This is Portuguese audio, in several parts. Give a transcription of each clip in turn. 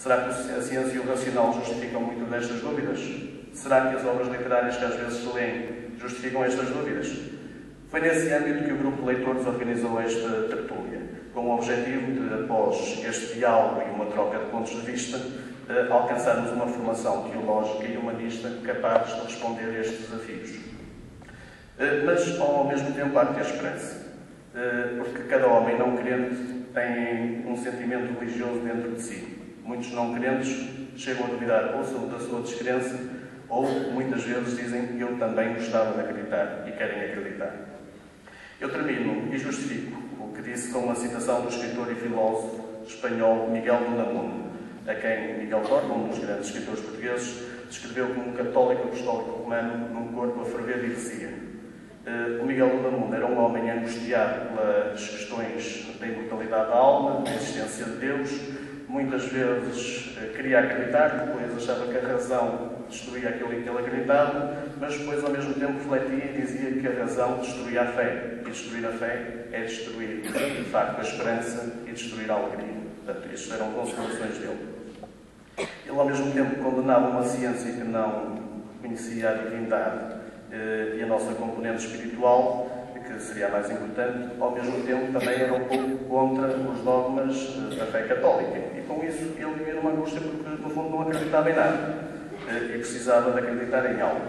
Será que a ciência e o racional justificam muito destas dúvidas? Será que as obras literárias que às vezes se leem justificam estas dúvidas? Foi nesse âmbito que o grupo de leitores organizou esta tertúlia, com o objetivo de, após este diálogo e uma troca de pontos de vista, alcançarmos uma formação teológica e humanista capaz de responder a estes desafios. Mas, ao mesmo tempo, há que ter esperança, porque cada homem não crente tem um sentimento religioso dentro de si. Muitos não crentes chegam a duvidar ou da sua descrença, ou muitas vezes dizem que eu também gostava de acreditar e querem acreditar. Eu termino e justifico o que disse com uma citação do escritor e filósofo espanhol Miguel de Unamuno, a quem Miguel Torga, um dos grandes escritores portugueses, descreveu como um católico apostólico romano num corpo a ferver de heresia. O Miguel de Unamuno era um homem angustiado pelas questões da imortalidade da alma, da existência de Deus. Muitas vezes queria acreditar, depois achava que a razão destruía aquilo em que ele acreditava, mas depois, ao mesmo tempo, refletia e dizia que a razão destruía a fé. E destruir a fé é destruir, de facto, a esperança e destruir a alegria. Portanto, estas eram considerações dele. Ele, ao mesmo tempo, condenava uma ciência que não conhecia a divindade e a nossa componente espiritual, que seria a mais importante. Ao mesmo tempo, também era um pouco contra os dogmas da fé católica. E, com isso, ele vivia numa angústia porque, no fundo, não acreditava em nada e precisava de acreditar em algo.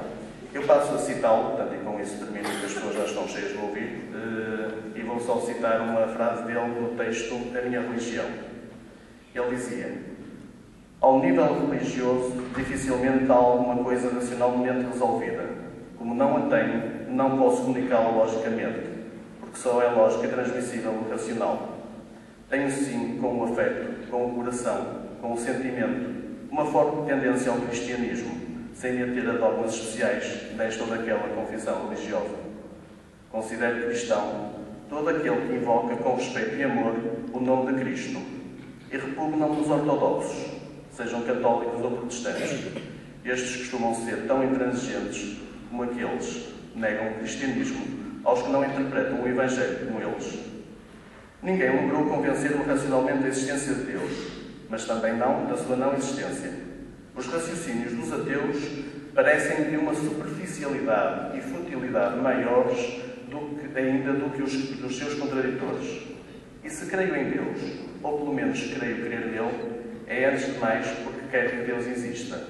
Eu passo a citá-lo, portanto, e com isso termino, que as pessoas já estão cheias de ouvir, e vou só citar uma frase dele no texto A Minha Religião. Ele dizia: ao nível religioso, dificilmente há alguma coisa racionalmente resolvida. Como não a tenho, não posso comunicá-la logicamente, porque só é lógica transmissível no racional. Tenho sim, com o afeto, com o coração, com o sentimento, uma forte tendência ao cristianismo, sem me ater a dogmas especiais desta ou daquela confissão religiosa. Considero cristão todo aquele que invoca com respeito e amor o nome de Cristo e repugna-me os ortodoxos, sejam católicos ou protestantes. Estes costumam ser tão intransigentes como aqueles que negam o cristianismo aos que não interpretam o Evangelho como eles. Ninguém logrou convencer-me racionalmente da existência de Deus, mas também não da sua não existência. Os raciocínios dos ateus parecem de uma superficialidade e futilidade maiores ainda do que os dos seus contraditores. E se creio em Deus, ou pelo menos creio crer nele, é antes de mais porque quero que Deus exista,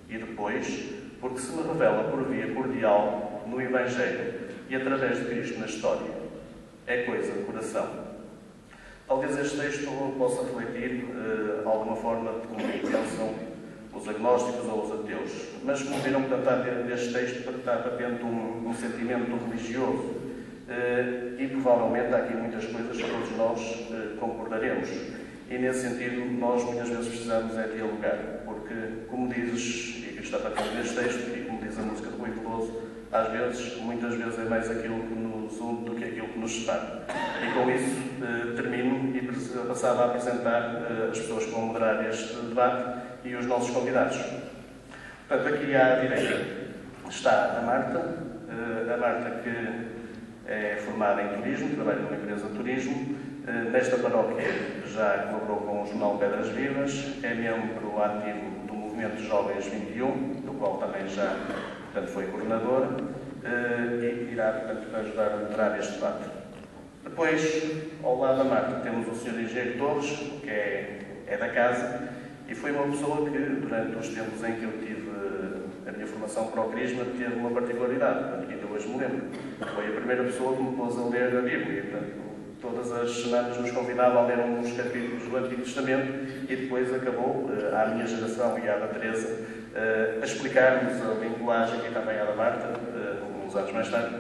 e depois porque se me revela por via cordial no Evangelho e através de Cristo na história. É coisa de coração. Talvez este texto possa refletir alguma forma de como pensam os agnósticos ou os ateus, mas como viram, portanto, deste texto está patente um sentimento religioso e provavelmente há aqui muitas coisas que todos nós concordaremos. E nesse sentido, nós muitas vezes precisamos é dialogar, porque, como dizes, e que está patente neste texto, e como diz a música do Rui Veloso, às vezes, muitas vezes é mais aquilo que nos une do que aquilo que nos separa. E com isso termino e passava a apresentar as pessoas que vão moderar este debate e os nossos convidados. Portanto, aqui à direita está a Marta que é formada em turismo, trabalha numa empresa de turismo. Nesta paróquia já colaborou com o jornal Pedras Vivas, é membro ativo do Movimento Jovens 21, do qual também já, portanto, foi coordenador, e irá, portanto, ajudar a moderar este debate. Depois, ao lado da Marta, temos o Sr. Engenheiro Torres, que é da casa, e foi uma pessoa que, durante os tempos em que eu tive a minha formação para o Crisma, teve uma particularidade, portanto, que ainda hoje me lembro. Foi a primeira pessoa que me pôs a ler a Bíblia, portanto, todas as semanas nos convidava a ler uns capítulos do Antigo Testamento e depois acabou, à minha geração e à da Teresa, a explicar-nos a linguagem e também à da Marta, uns anos mais tarde,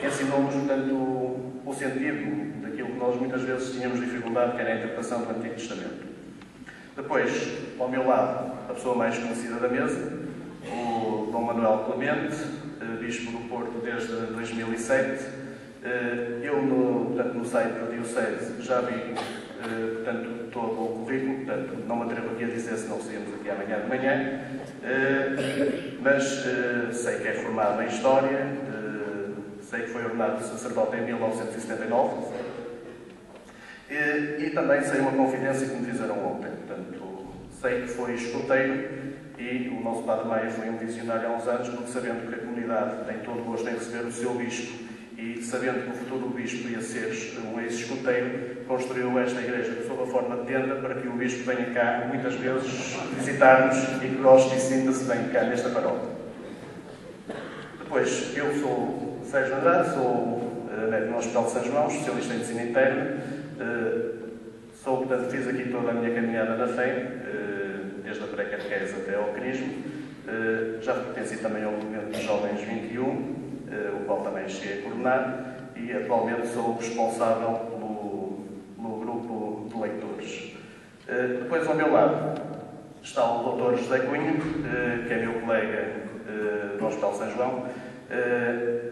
ensinou-nos, portanto, o sentido daquilo que nós muitas vezes tínhamos dificuldade, que era a interpretação do Antigo Testamento. Depois, ao meu lado, a pessoa mais conhecida da mesa, o Dom Manuel Clemente, Bispo do Porto desde 2007. Eu, no site da Diocese, já vi portanto, todo o currículo, portanto, não me atrevo aqui a dizer se não saímos aqui amanhã de manhã, mas sei que é formado em História, sei que foi ordenado sacerdote em 1979 e também sei uma confidência que me fizeram ontem, portanto, sei que foi escoteiro e o nosso Padre Maia foi um visionário há uns anos, porque sabendo que a comunidade tem todo o gosto em receber o seu bispo e sabendo que o futuro bispo ia ser um ex-escoteiro, construiu esta igreja sob a forma de tenda para que o bispo venha cá muitas vezes visitar-nos e que goste e sinta-se bem cá nesta paróquia. Depois, eu sou Sérgio Andrade, sou médico no Hospital de São João, especialista em medicina interna. Portanto, fiz aqui toda a minha caminhada na fé, desde a pré-catequese até ao crisma. Já pertenci também ao movimento dos Jovens 21, o qual também cheguei a coordenar, e atualmente sou responsável pelo grupo de leitores. Depois, ao meu lado, está o Dr. José Cunha, que é meu colega do Hospital de São João.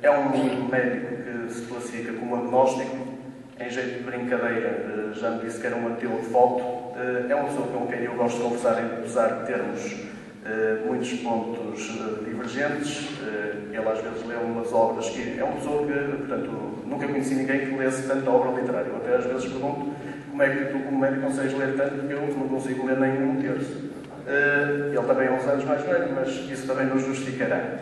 É um médico que se classifica como agnóstico. Em jeito de brincadeira, já me disse que era um ateu de foto. É uma pessoa com quem eu gosto de conversar, apesar de termos muitos pontos divergentes. Ele às vezes lê umas obras que... É uma pessoa que, portanto, nunca conheci ninguém que lesse tanta obra literária. Eu até às vezes pergunto como é que tu, como médico, consegues ler tanto, porque eu não consigo ler nem um terço. Ele também é uns anos mais velho, mas isso também nos justificará.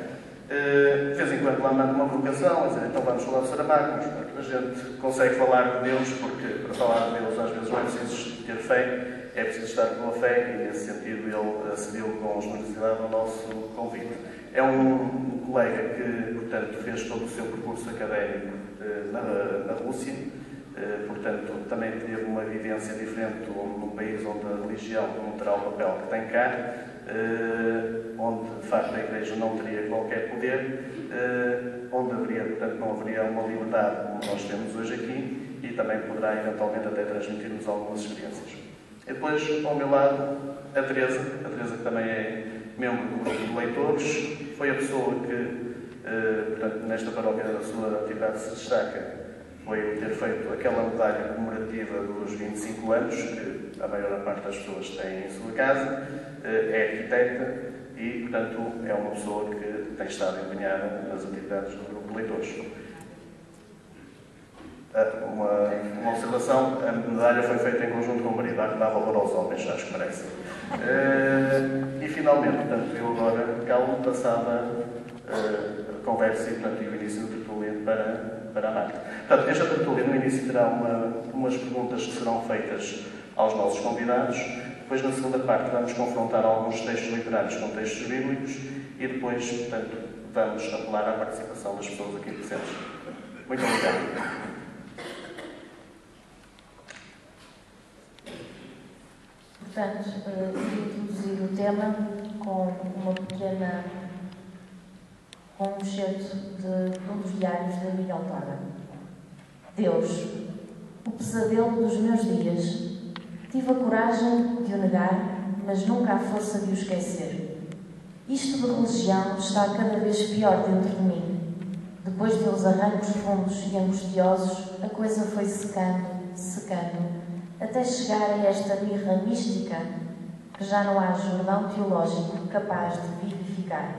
De vez em quando lá manda uma provocação, a dizer, então vamos falar de Saramago, mas a gente consegue falar de Deus, porque para falar de Deus às vezes não é preciso ter fé, é preciso estar com a fé, e nesse sentido ele acedeu com generosidade ao nosso convite. É um colega que, portanto, fez todo o seu percurso académico na Rússia, portanto, também teve uma vivência diferente num país onde a religião não terá o papel que tem cá, onde de facto a Igreja não teria qualquer poder, onde haveria, portanto, não haveria uma liberdade como nós temos hoje aqui, e também poderá eventualmente até transmitir-nos algumas experiências. E depois, ao meu lado, a Teresa que também é membro do grupo de leitores, foi a pessoa que, portanto, nesta paróquia da sua atividade se destaca, foi ter feito aquela medalha comemorativa dos 25 anos, que a maior parte das pessoas tem em sua casa, é arquiteta e, portanto, é uma pessoa que tem estado empenhada nas atividades do grupo de leitores. Uma observação, a medalha foi feita em conjunto com o marido, há que dar valor aos homens, acho que merece. E, finalmente, portanto, eu agora calo passava a conversa e, portanto, o início do tertúlio para a Marta. Portanto, esta tertúlia no início terá umas perguntas que serão feitas aos nossos convidados. Depois, na segunda parte, vamos confrontar alguns textos literários com textos bíblicos e depois, portanto, vamos apelar à participação das pessoas aqui presentes. Muito obrigado. Portanto, vou introduzir o tema com um excerto de um dos diários de Miguel Torra. Deus, o pesadelo dos meus dias. Tive a coragem de o negar, mas nunca a força de o esquecer. Isto de religião está cada vez pior dentro de mim. Depois de uns arrancos fundos e angustiosos, a coisa foi secando, até chegar a esta birra mística que já não há Jordão teológico capaz de vivificar.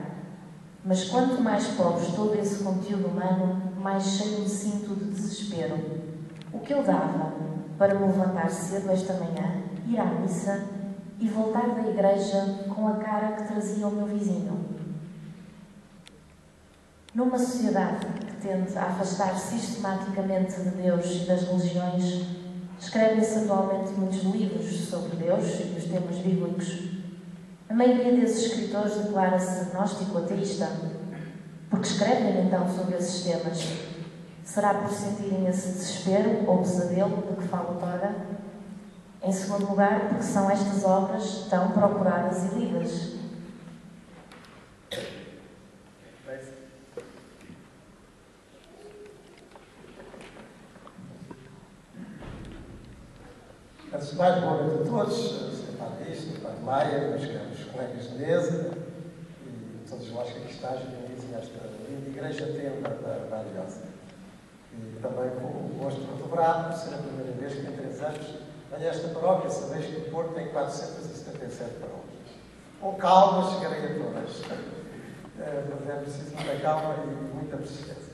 Mas quanto mais pobre estou desse conteúdo humano, mais cheio me sinto de desespero. O que eu dava para me levantar cedo esta manhã, ir à missa e voltar da igreja com a cara que trazia o meu vizinho. Numa sociedade que tende a afastar sistematicamente de Deus e das religiões, escrevem-se atualmente muitos livros sobre Deus e os temas bíblicos. A maioria desses escritores declara-se agnóstico ateísta. Porque escrevem então sobre esses temas? Será por sentirem esse desespero ou pesadelo de que fala Torra? Em segundo lugar, porque são estas obras tão procuradas e lidas. Antes de mais, boa noite a todos, Sr. Padre Sr. Padre Maia, meus caros colegas de mesa e todos nós que aqui estamos reunidos nesta linda igreja tenda da Aliança. E também com o gosto redobrado por ser a primeira vez que em 3 anos venho a esta paróquia, sabeis que o Porto tem 477 paróquias. Com calma chegarei a todas. Mas é preciso muita calma e muita persistência.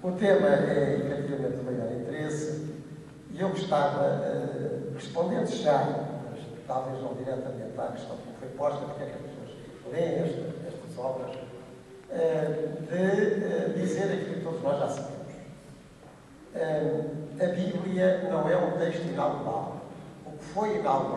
O tema é efetivamente de maior interesse. E eu gostava, respondendo já, talvez não diretamente à questão que foi posta, porque é que as pessoas leem estas obras, de dizer aquilo que todos nós já sabemos. A Bíblia não é um texto inaugural. O que foi inaugurado